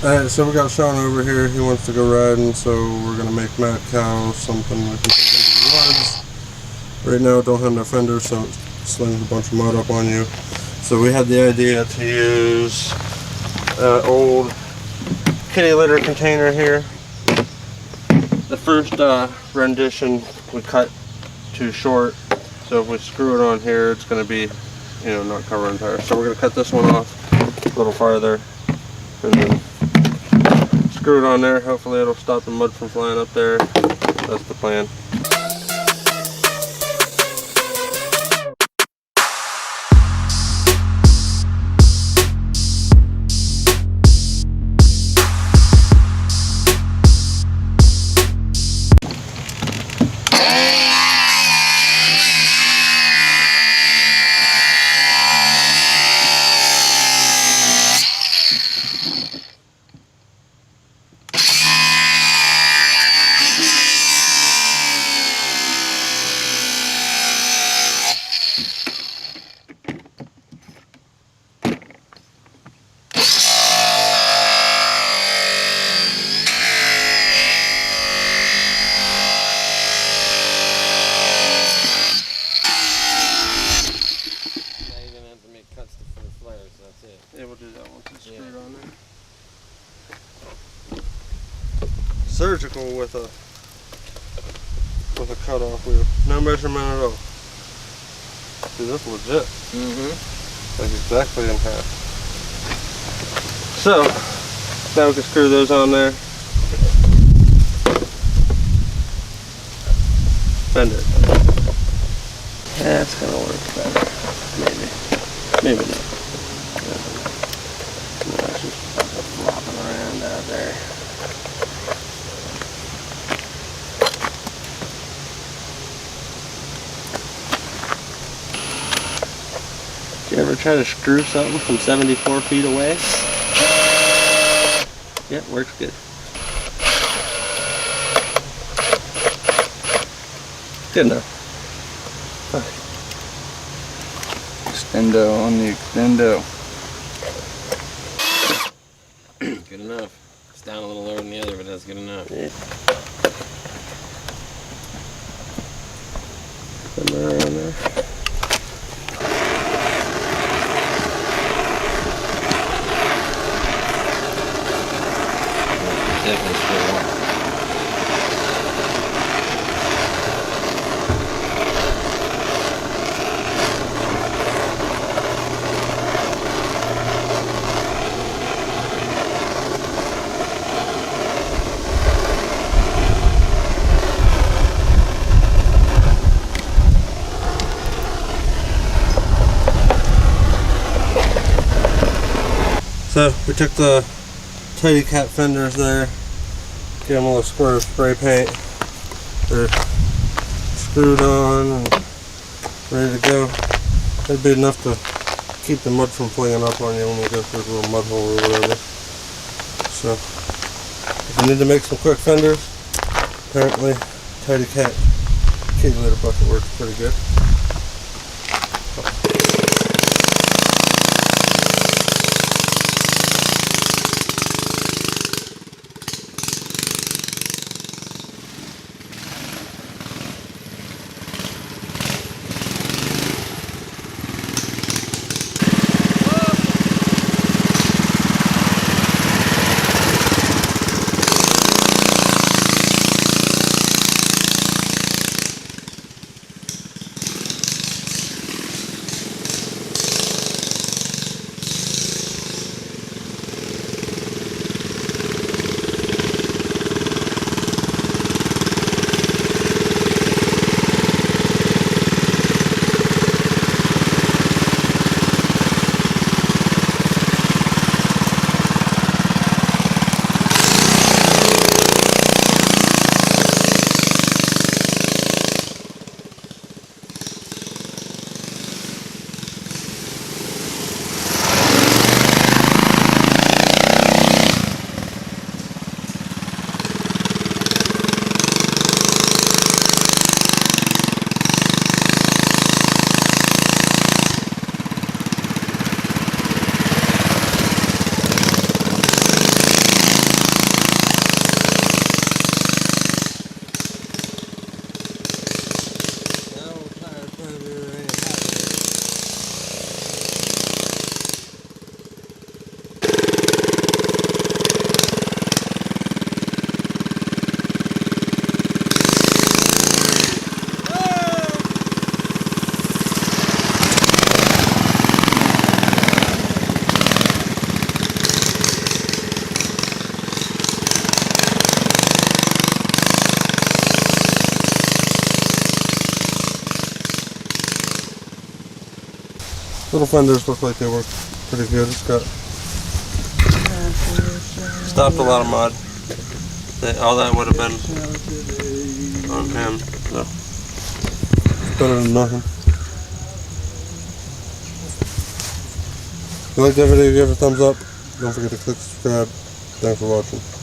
Alright, so we got Sean over here. He wants to go riding, so we're gonna make Mad Cow something we can take into the woods. Right now, don't have no fenders, so it slings a bunch of mud up on you. So we had the idea to use an old kitty litter container here. The first rendition we cut too short, so if we screw it on here, it's gonna be, you know, not covering tires. So we're gonna cut this one off a little farther, and then screw it on there. Hopefully it'll stop the mud from flying up there. That's the plan. Yeah, we'll do that once it's screwed on there. Surgical with a cutoff wheel. No measurement at all. Dude, that's legit. Like exactly in half. So now we can screw those on there. Fender. That's gonna work better. Maybe. Maybe not. It's just flopping around out there. Did you ever try to screw something from 74 feet away? Yeah, it works good. Good enough. Extendo on the extendo. Good enough. It's down a little lower than the other, but that's good enough. Yeah. Somewhere around there. Definitely still on. So we took the Tidy Cat fenders there, gave them a little squirt of spray paint. They're screwed on and ready to go. That'd be enough to keep the mud from flinging up on you when we go through the little mud hole or whatever. So if you need to make some quick fenders, apparently Tidy Cat kitty litter bucket works pretty good. Little fenders look like they work pretty good. It's got stopped a lot of mud. All that would have been on him. So it's better than nothing. If you like that video, give it a thumbs up. Don't forget to click subscribe. Thanks for watching.